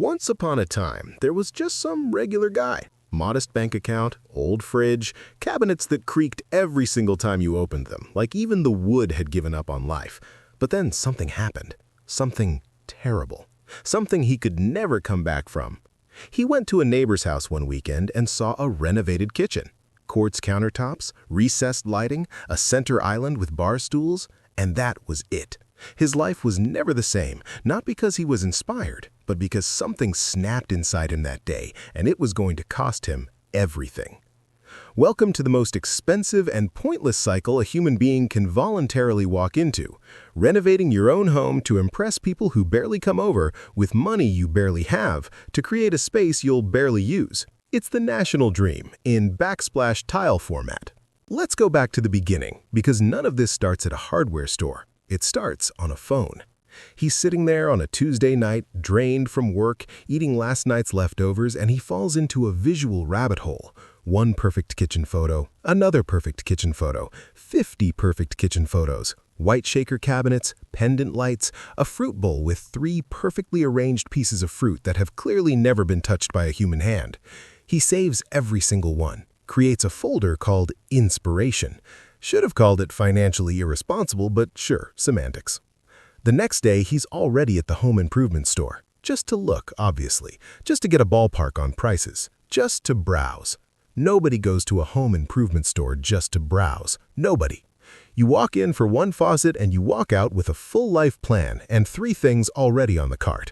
Once upon a time, there was just some regular guy. Modest bank account, old fridge, cabinets that creaked every single time you opened them, like even the wood had given up on life. But then something happened. Something terrible. Something he could never come back from. He went to a neighbor's house one weekend and saw a renovated kitchen. Quartz countertops, recessed lighting, a center island with bar stools, and that was it. His life was never the same, not because he was inspired, but because something snapped inside him that day, and it was going to cost him everything. Welcome to the most expensive and pointless cycle a human being can voluntarily walk into, renovating your own home to impress people who barely come over with money you barely have to create a space you'll barely use. It's the national dream in backsplash tile format. Let's go back to the beginning, because none of this starts at a hardware store. It starts on a phone. He's sitting there on a Tuesday night, drained from work, eating last night's leftovers, and he falls into a visual rabbit hole. One perfect kitchen photo, another perfect kitchen photo, 50 perfect kitchen photos, white shaker cabinets, pendant lights, a fruit bowl with 3 perfectly arranged pieces of fruit that have clearly never been touched by a human hand. He saves every single one, creates a folder called Inspiration. Should have called it Financially Irresponsible, but sure, semantics. The next day, he's already at the home improvement store. Just to look, obviously. Just to get a ballpark on prices. Just to browse. Nobody goes to a home improvement store just to browse. Nobody. You walk in for one faucet and you walk out with a full life plan and 3 things already on the cart.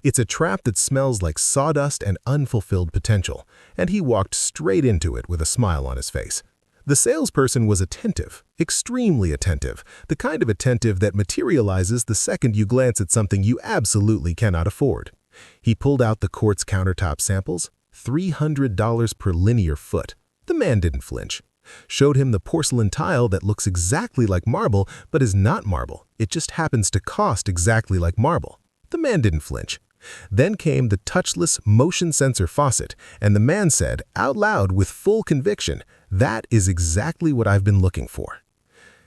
It's a trap that smells like sawdust and unfulfilled potential, and he walked straight into it with a smile on his face. The salesperson was attentive, extremely attentive, the kind of attentive that materializes the second you glance at something you absolutely cannot afford. He pulled out the quartz countertop samples, $300 per linear foot. The man didn't flinch. Showed him the porcelain tile that looks exactly like marble but is not marble. It just happens to cost exactly like marble. The man didn't flinch. Then came the touchless motion sensor faucet, and the man said, out loud with full conviction, "That is exactly what I've been looking for."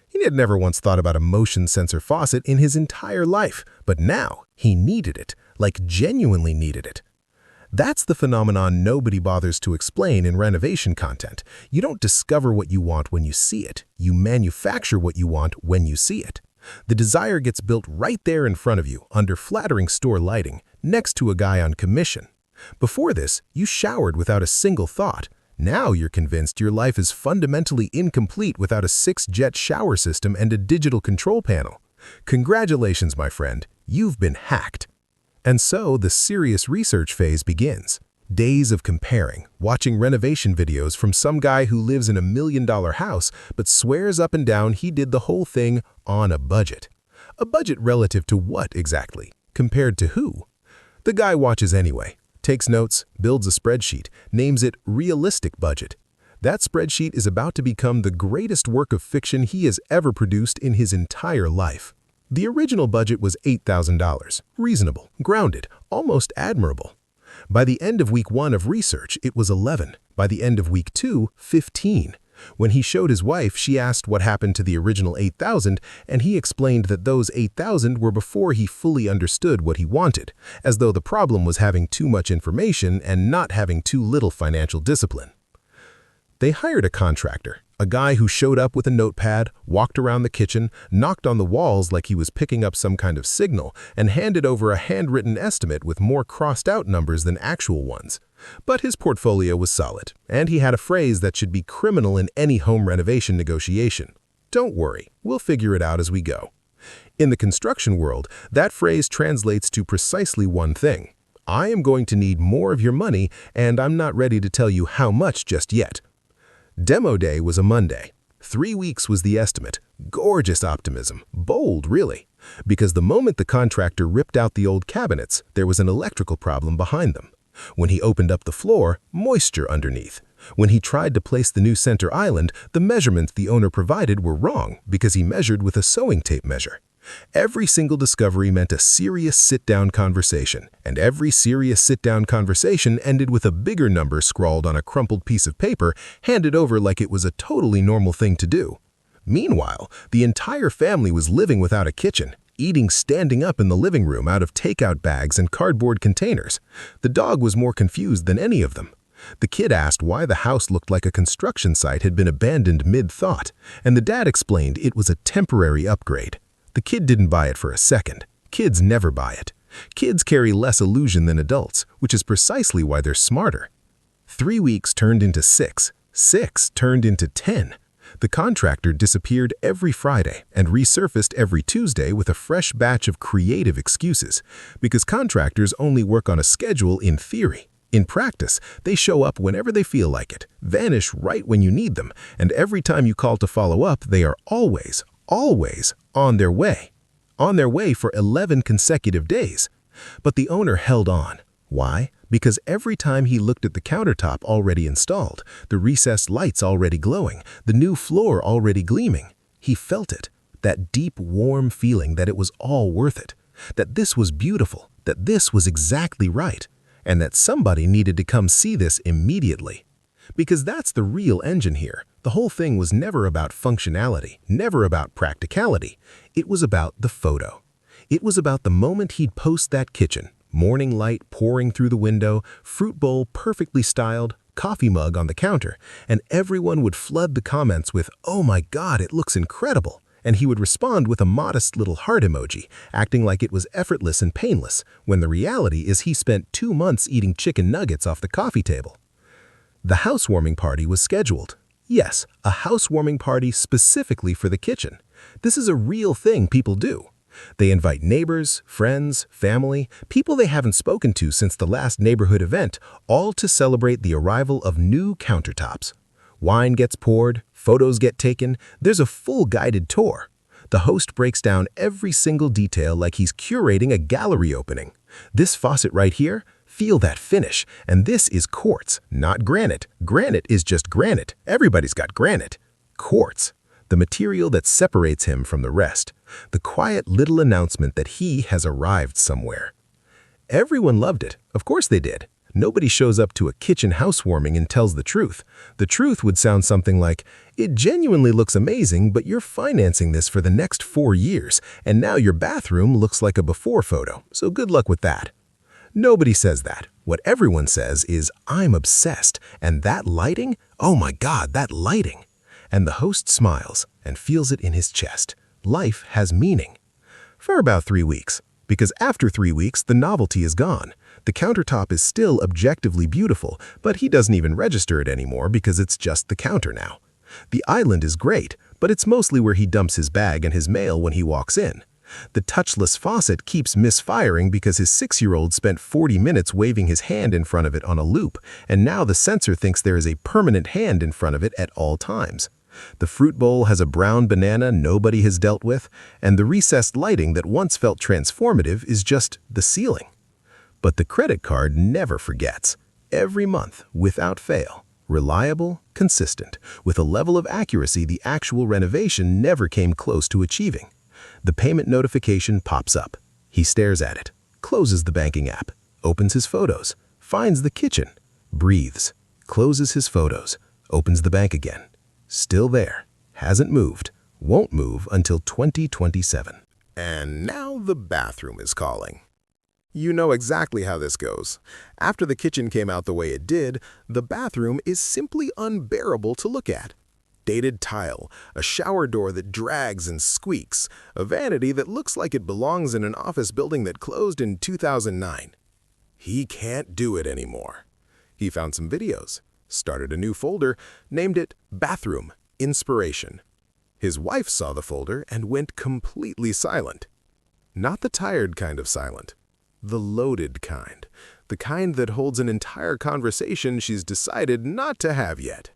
He had never once thought about a motion sensor faucet in his entire life, but now he needed it, like genuinely needed it. That's the phenomenon nobody bothers to explain in renovation content. You don't discover what you want when you see it. You manufacture what you want when you see it. The desire gets built right there in front of you, under flattering store lighting, next to a guy on commission. Before this, you showered without a single thought. Now you're convinced your life is fundamentally incomplete without a 6-jet shower system and a digital control panel. Congratulations, my friend, you've been hacked. And so the serious research phase begins. Days of comparing, watching renovation videos from some guy who lives in $1 million house but swears up and down he did the whole thing on a budget. A budget relative to what exactly? Compared to who? The guy watches anyway, takes notes, builds a spreadsheet, names it realistic budget. That spreadsheet is about to become the greatest work of fiction he has ever produced in his entire life. The original budget was $8,000, reasonable, grounded, almost admirable. By the end of week 1 of research, it was 11. By the end of week 2, 15. When he showed his wife, she asked what happened to the original 8,000, and he explained that those 8,000 were before he fully understood what he wanted, as though the problem was having too much information and not having too little financial discipline. They hired a contractor, a guy who showed up with a notepad, walked around the kitchen, knocked on the walls like he was picking up some kind of signal, and handed over a handwritten estimate with more crossed-out numbers than actual ones. But his portfolio was solid, and he had a phrase that should be criminal in any home renovation negotiation. Don't worry, we'll figure it out as we go. In the construction world, that phrase translates to precisely one thing. I am going to need more of your money, and I'm not ready to tell you how much just yet. Demo day was a Monday. 3 weeks was the estimate. Gorgeous optimism. Bold, really. Because the moment the contractor ripped out the old cabinets, there was an electrical problem behind them. When he opened up the floor, moisture underneath. When he tried to place the new center island, the measurements the owner provided were wrong because he measured with a sewing tape measure. Every single discovery meant a serious sit-down conversation, and every serious sit-down conversation ended with a bigger number scrawled on a crumpled piece of paper, handed over like it was a totally normal thing to do. Meanwhile, the entire family was living without a kitchen. eating standing up in the living room out of takeout bags and cardboard containers. The dog was more confused than any of them. The kid asked why the house looked like a construction site had been abandoned mid-thought, and the dad explained it was a temporary upgrade. The kid didn't buy it for a second. Kids never buy it. Kids carry less illusion than adults, which is precisely why they're smarter. 3 weeks turned into 6. 6 turned into 10. The contractor disappeared every Friday and resurfaced every Tuesday with a fresh batch of creative excuses, because contractors only work on a schedule in theory. In practice, they show up whenever they feel like it, vanish right when you need them, and every time you call to follow up, they are always on their way. On their way for 11 consecutive days. But the owner held on. Why? Because every time he looked at the countertop already installed, the recessed lights already glowing, the new floor already gleaming, he felt it, that deep, warm feeling that it was all worth it, that this was beautiful, that this was exactly right, and that somebody needed to come see this immediately. Because that's the real engine here. The whole thing was never about functionality, never about practicality. It was about the photo. It was about the moment he'd post that kitchen. Morning light pouring through the window, fruit bowl perfectly styled, coffee mug on the counter, and everyone would flood the comments with, "Oh my God, it looks incredible." And he would respond with a modest little heart emoji, acting like it was effortless and painless, when the reality is he spent 2 months eating chicken nuggets off the coffee table. The housewarming party was scheduled. Yes, a housewarming party specifically for the kitchen. This is a real thing people do. They invite neighbors, friends, family, people they haven't spoken to since the last neighborhood event, all to celebrate the arrival of new countertops. Wine gets poured, photos get taken, there's a full guided tour. The host breaks down every single detail like he's curating a gallery opening. This faucet right here, feel that finish, and this is quartz, not granite. Granite is just granite. Everybody's got granite. Quartz. The material that separates him from the rest, the quiet little announcement that he has arrived somewhere. Everyone loved it. Of course they did. Nobody shows up to a kitchen housewarming and tells the truth. The truth would sound something like, "It genuinely looks amazing, but you're financing this for the next 4 years, and now your bathroom looks like a before photo, so good luck with that." Nobody says that. What everyone says is, "I'm obsessed, and that lighting, oh my God, that lighting." And the host smiles and feels it in his chest. Life has meaning. For about 3 weeks. Because after 3 weeks, the novelty is gone. The countertop is still objectively beautiful, but he doesn't even register it anymore because it's just the counter now. The island is great, but it's mostly where he dumps his bag and his mail when he walks in. The touchless faucet keeps misfiring because his 6-year-old spent 40 minutes waving his hand in front of it on a loop, and now the sensor thinks there is a permanent hand in front of it at all times. The fruit bowl has a brown banana nobody has dealt with, and the recessed lighting that once felt transformative is just the ceiling. But the credit card never forgets. Every month, without fail. Reliable, consistent, with a level of accuracy the actual renovation never came close to achieving. The payment notification pops up. He stares at it, closes the banking app, opens his photos, finds the kitchen, breathes, closes his photos, opens the bank again. Still there, hasn't moved, won't move until 2027. And now the bathroom is calling. You know exactly how this goes. After the kitchen came out the way it did, the bathroom is simply unbearable to look at. Dated tile, a shower door that drags and squeaks, a vanity that looks like it belongs in an office building that closed in 2009. He can't do it anymore. He found some videos, started a new folder, named it Bathroom Inspiration. His wife saw the folder and went completely silent. Not the tired kind of silent, the loaded kind, the kind that holds an entire conversation she's decided not to have yet.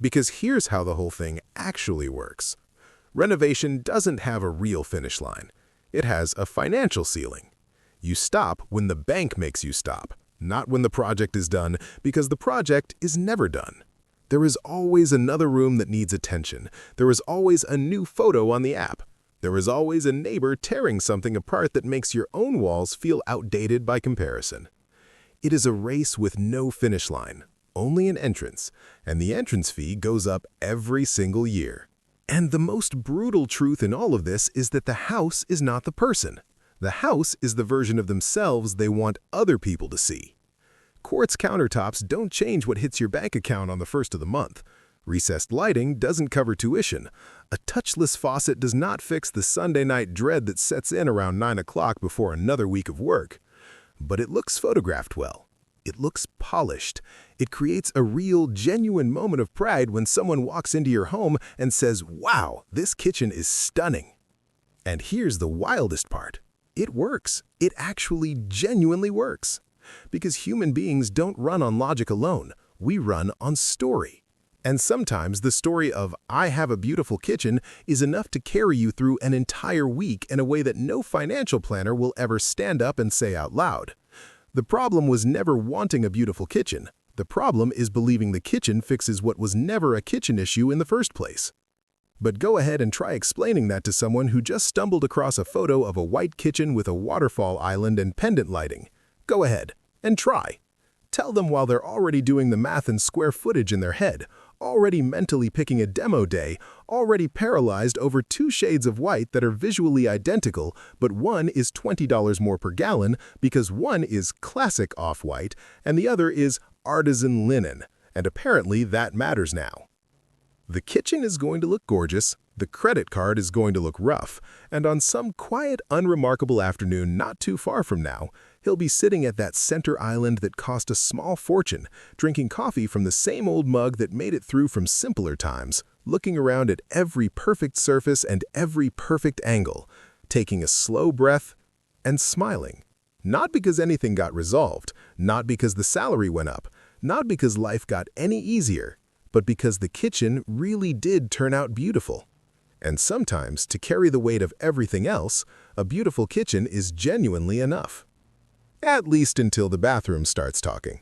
Because here's how the whole thing actually works. Renovation doesn't have a real finish line. It has a financial ceiling. You stop when the bank makes you stop, not when the project is done, because the project is never done. There is always another room that needs attention. There is always a new photo on the app. There is always a neighbor tearing something apart that makes your own walls feel outdated by comparison. It is a race with no finish line, only an entrance, and the entrance fee goes up every single year. And the most brutal truth in all of this is that the house is not the person. The house is the version of themselves they want other people to see. Quartz countertops don't change what hits your bank account on the first of the month. Recessed lighting doesn't cover tuition. A touchless faucet does not fix the Sunday night dread that sets in around 9 o'clock before another week of work. But it looks photographed well. It looks polished. It creates a real, genuine moment of pride when someone walks into your home and says, "Wow, this kitchen is stunning." And here's the wildest part. It works. It actually genuinely works. Because human beings don't run on logic alone. We run on story. And sometimes the story of "I have a beautiful kitchen" is enough to carry you through an entire week in a way that no financial planner will ever stand up and say out loud. The problem was never wanting a beautiful kitchen. The problem is believing the kitchen fixes what was never a kitchen issue in the first place. But go ahead and try explaining that to someone who just stumbled across a photo of a white kitchen with a waterfall island and pendant lighting. Go ahead and try. Tell them while they're already doing the math and square footage in their head, already mentally picking a demo day, already paralyzed over two shades of white that are visually identical, but one is $20 more per gallon because one is classic off-white and the other is artisan linen, and apparently that matters now. The kitchen is going to look gorgeous, the credit card is going to look rough, and on some quiet, unremarkable afternoon not too far from now, he'll be sitting at that center island that cost a small fortune, drinking coffee from the same old mug that made it through from simpler times, looking around at every perfect surface and every perfect angle, taking a slow breath and smiling. Not because anything got resolved, not because the salary went up, not because life got any easier, but because the kitchen really did turn out beautiful. And sometimes, to carry the weight of everything else, a beautiful kitchen is genuinely enough. At least until the bathroom starts talking.